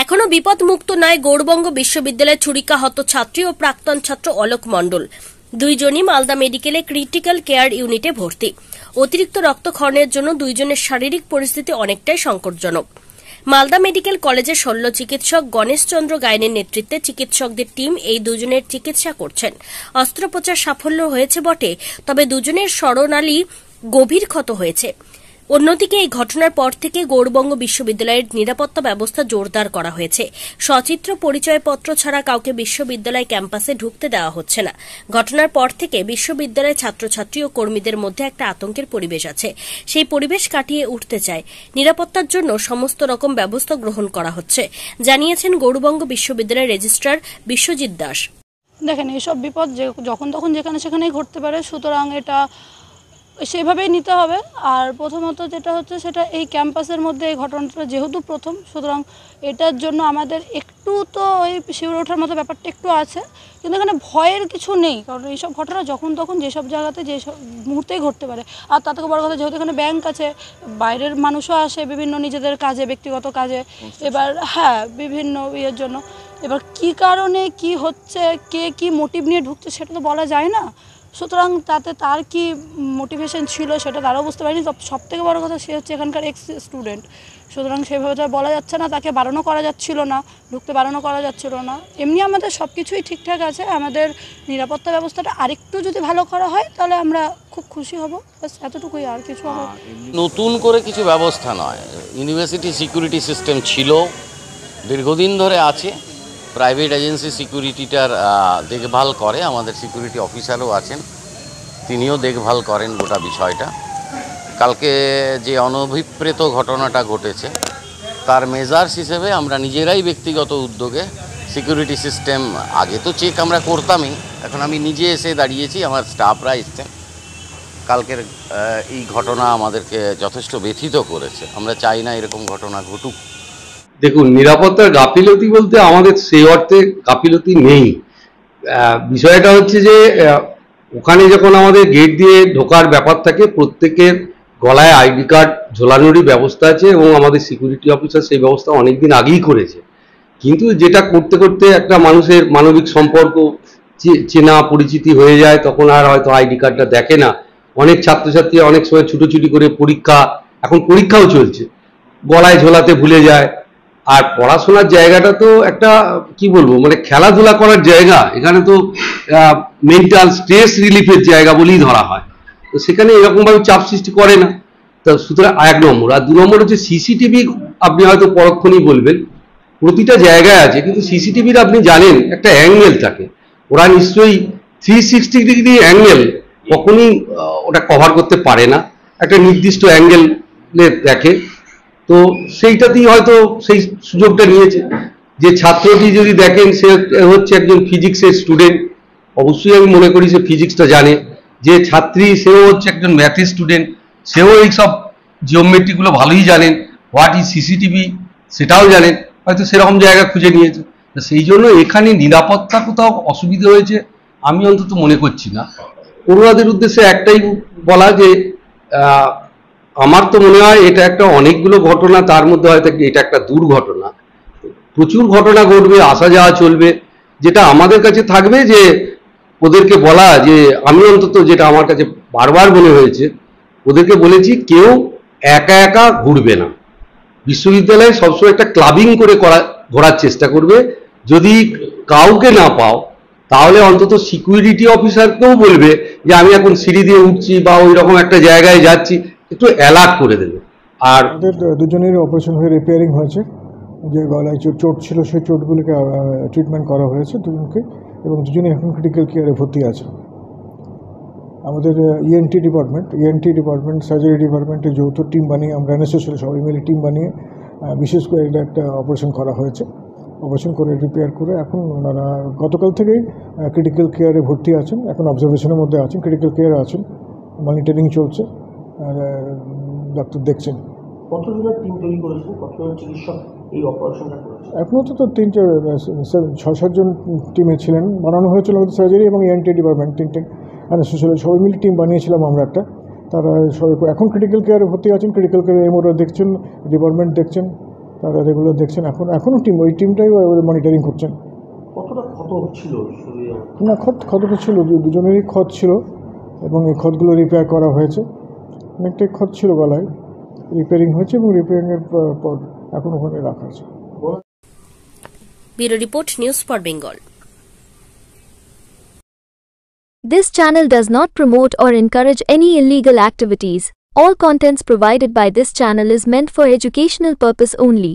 এখনো বিপদমুক্ত নয় গৌড়বঙ্গ বিশ্ববিদ্যালয়ের ছুরিকাহত ছাত্রী ও প্রাক্তন ছাত্র অলোক মণ্ডল। দুইজনই মালদা মেডিকেলে ক্রিটিক্যাল কেয়ার ইউনিটে ভর্তি। অতিরিক্ত রক্তক্ষরণের জন্য দুইজনের শারীরিক পরিস্থিতি অনেকটাই সংকটজনক। মালদা মেডিকেল কলেজের শল্য চিকিৎসক গণেশ চন্দ্র গায়েনের নেতৃত্বে চিকিৎসকদের টিম এই দুজনের চিকিৎসা করছেন। অস্ত্রোপচার সাফল্য হয়েছে বটে, তবে দুজনের স্মরণালী গভীর ক্ষত হয়েছে। অন্যদিকে এই ঘটনার পর থেকে গৌড়বঙ্গ বিশ্ববিদ্যালয়ের নিরাপত্তা ব্যবস্থা জোরদার করা হয়েছে। সচিত্র পরিচয়পত্র ছাড়া কাউকে বিশ্ববিদ্যালয় ক্যাম্পাসে ঢুকতে দেওয়া হচ্ছে না। ঘটনার পর থেকে বিশ্ববিদ্যালয়ের ছাত্রছাত্রী ও কর্মীদের মধ্যে একটা আতঙ্কের পরিবেশ আছে। সেই পরিবেশ কাটিয়ে উঠতে চায়। নিরাপত্তার জন্য সমস্ত রকম ব্যবস্থা গ্রহণ করা হচ্ছে, জানিয়েছেন গৌড়বঙ্গ বিশ্ববিদ্যালয়ের রেজিস্ট্রার বিশ্বজিৎ দাস। দেখেন, এইসব বিপদ যখন তখন যেখানে সেখানেই ঘটতে পারে, সুতরাং এটা সেভাবেই নিতে হবে। আর প্রথমত যেটা হচ্ছে সেটা এই ক্যাম্পাসের মধ্যে এই ঘটনাটা যেহেতু প্রথম, সুতরাং এটার জন্য আমাদের একটু তো ওই শিউরে ওঠার মতো ব্যাপারটা একটু আছে, কিন্তু এখানে ভয়ের কিছু নেই। কারণ এইসব ঘটনা যখন তখন যেসব জায়গাতে যেসব মুহূর্তেই ঘটতে পারে। আর তার থেকে বড় কথা, যেহেতু এখানে ব্যাংক আছে, বাইরের মানুষও আসে বিভিন্ন নিজেদের কাজে, ব্যক্তিগত কাজে, এবার বিভিন্ন ইয়ের জন্য। এবার কি কারণে কি হচ্ছে, কে কি মোটিভ নিয়ে ঢুকছে সেটা তো বলা যায় না। সুতরাং তাতে তার কি মোটিভেশন ছিল সেটা তারাও বুঝতে পারেনি। সব থেকে বড় কথা, সে হচ্ছে এখানকার এক্স স্টুডেন্ট, সুতরাং সেভাবে তো বলা যাচ্ছে না, তাকে বারণও করা যাচ্ছিল না, ঢুকতে বারণও করা যাচ্ছিল না। এমনি আমাদের সব কিছুই ঠিকঠাক আছে। আমাদের নিরাপত্তা ব্যবস্থাটা আরেকটু যদি ভালো করা হয় তাহলে আমরা খুব খুশি হব। বাস এতটুকুই, আর কিছু হবে নতুন করে কিছু ব্যবস্থা নয়। ইউনিভার্সিটি সিকিউরিটি সিস্টেম ছিল, দীর্ঘদিন ধরে আছে। প্রাইভেট এজেন্সি সিকিউরিটিটার দেখভাল করে, আমাদের সিকিউরিটি অফিসারও আছেন, তিনিও দেখভাল করেন গোটা বিষয়টা। কালকে যে অনভিপ্রেত ঘটনাটা ঘটেছে তার মেজার্স হিসেবে আমরা নিজেরাই ব্যক্তিগত উদ্যোগে সিকিউরিটি সিস্টেম আগে তো চেক আমরা করতামই, এখন আমি নিজে এসে দাঁড়িয়েছি, আমার স্টাফরা এসছেন। কালকের এই ঘটনা আমাদেরকে যথেষ্ট ব্যথিত করেছে। আমরা চাই না এরকম ঘটনা ঘটুক। দেখুন, নিরাপত্তার গাফিলতি বলতে আমাদের সেই অর্থে গাফিলতি নেই। বিষয়টা হচ্ছে যে ওখানে যখন আমাদের গেট দিয়ে ঢোকার ব্যাপার থাকে, প্রত্যেকের গলায় আইডি কার্ড ঝোলানোরই ব্যবস্থা আছে এবং আমাদের সিকিউরিটি অফিসার সেই ব্যবস্থা অনেকদিন আগেই করেছে। কিন্তু যেটা করতে করতে একটা মানুষের মানবিক সম্পর্ক চেনা পরিচিতি হয়ে যায়, তখন আর হয়তো আইডি কার্ডটা দেখে না। অনেক ছাত্রছাত্রী অনেক সময় ছুটোছুটি করে এখন পরীক্ষাও চলছে, গলায় ঝোলাতে ভুলে যায়। আর পড়াশোনার জায়গাটা তো একটা কি বলবো, মানে খেলাধুলা করার জায়গা, এখানে তো মেন্টাল স্ট্রেস রিলিফের জায়গা বলেই ধরা হয়। তো সেখানে এরকমভাবে চাপ সৃষ্টি করে না। তো সুতরাং 1 নম্বর। আর 2 নম্বর হচ্ছে সিসিটিভি। আপনি হয়তো পরক্ষণেই বলবেন প্রতিটা জায়গায় আছে, কিন্তু সিসিটিভির আপনি জানেন একটা অ্যাঙ্গেল থাকে। ওরা নিশ্চয়ই 360 ডিগ্রি অ্যাঙ্গেল কখনই ওটা কভার করতে পারে না, একটা নির্দিষ্ট অ্যাঙ্গেলে দেখে। তো সেইটাতেই হয়তো সেই সুযোগটা নিয়েছে। যে ছাত্রটি যদি দেখেন সে হচ্ছে একজন ফিজিক্সের স্টুডেন্ট, অবশ্যই আমি মনে করি সে ফিজিক্সটা জানে। যে ছাত্রী সেও হচ্ছে একজন ম্যাথের স্টুডেন্ট, সেও এইসব জিওমেট্রিগুলো ভালোই জানেন। হোয়াট ইজ সিসিটিভি সেটাও জানেন, হয়তো সেরকম জায়গা খুঁজে নিয়েছে। সেই জন্য এখানে নিরাপত্তা কোথাও অসুবিধা হয়েছে আমি অন্তত মনে করছি না। পড়ুয়াদের উদ্দেশ্যে একটাই বলা যে আমার তো মনে হয় এটা একটা অনেকগুলো ঘটনা, তার মধ্যে হয়তো এটা একটা দুর্ঘটনা। প্রচুর ঘটনা ঘটবে, আসা যাওয়া চলবে। যেটা আমাদের কাছে থাকবে যে ওদেরকে বলা, যে আমি অন্তত যেটা আমার কাছে বারবার মনে হয়েছে, ওদেরকে বলেছি কেউ একা একা ঘুরবে না। বিশ্ববিদ্যালয়ে সবসময় একটা ক্লাবিং করে ঘোরার চেষ্টা করবে। যদি কাউকে না পাও তাহলে অন্তত সিকিউরিটি অফিসারকেও বলবে যে আমি এখন সিঁড়ি দিয়ে উঠছি বা ওই রকম একটা জায়গায় যাচ্ছি, একটু অ্যালার্ট করে দেবে। আর আমাদের দুজনেরই অপারেশন হয়ে রিপেয়ারিং হয়েছে। যে গলায় চোট ছিল সেই চোটগুলিকে ট্রিটমেন্ট করা হয়েছে দুজনকে, এবং দুজনে এখন ক্রিটিক্যাল কেয়ারে ভর্তি আছে। আমাদের ইএনটি ডিপার্টমেন্ট, সার্জারি ডিপার্টমেন্টের যৌথ টিম বানিয়ে আমরা এনএসএসের সবাই মিলে টিম বানিয়ে বিশেষ করে এটা একটা অপারেশন করা হয়েছে। অপারেশন করে রিপেয়ার করে এখন ওনারা গতকাল থেকেই ক্রিটিক্যাল কেয়ারে ভর্তি আছেন, এখন অবজারভেশনের মধ্যে আছেন, ক্রিটিক্যাল কেয়ারে আছেন, মনিটরিং চলছে, ডাক্তার দেখছেন। কতজনের টিম তৈরি করেছেন, কতজন চিকিৎসক এই অপারেশনটা করেছেন? এখনও তো 6-7 জন টিমে ছিলেন, বানানো হয়েছিল আমাদের সার্জারি এবং ইএনটি ডিপার্টমেন্ট তিনটে অ্যানেস্থেসিয়া সবাই মিলে টিম বানিয়েছিলাম আমরা একটা। তারা সবাই এখন ক্রিটিক্যাল কেয়ারে ভর্তি আছেন, ক্রিটিক্যাল কেয়ারে এমওরা দেখছেন, ডিপার্টমেন্ট দেখছেন, তারা রেগুলার দেখছেন, এখনও ওই টিমটাই মনিটরিং করছেন। কতটা ক্ষত হচ্ছিল শরীরে? না, ক্ষতটা ছিল, দুজনেরই ক্ষত ছিল এবং এই ক্ষতগুলো রিপেয়ার করা হয়েছে। অনেকটাই ক্ষত ছিল গলায়, রিপেয়ারিং হয়েছে এবং রিপেয়ারিংয়ের পর এখন ওখানে রাখা আছে। Bureau report, news for Bengal. This channel does not promote or encourage any illegal activities. All contents provided by this channel is meant for educational purpose only.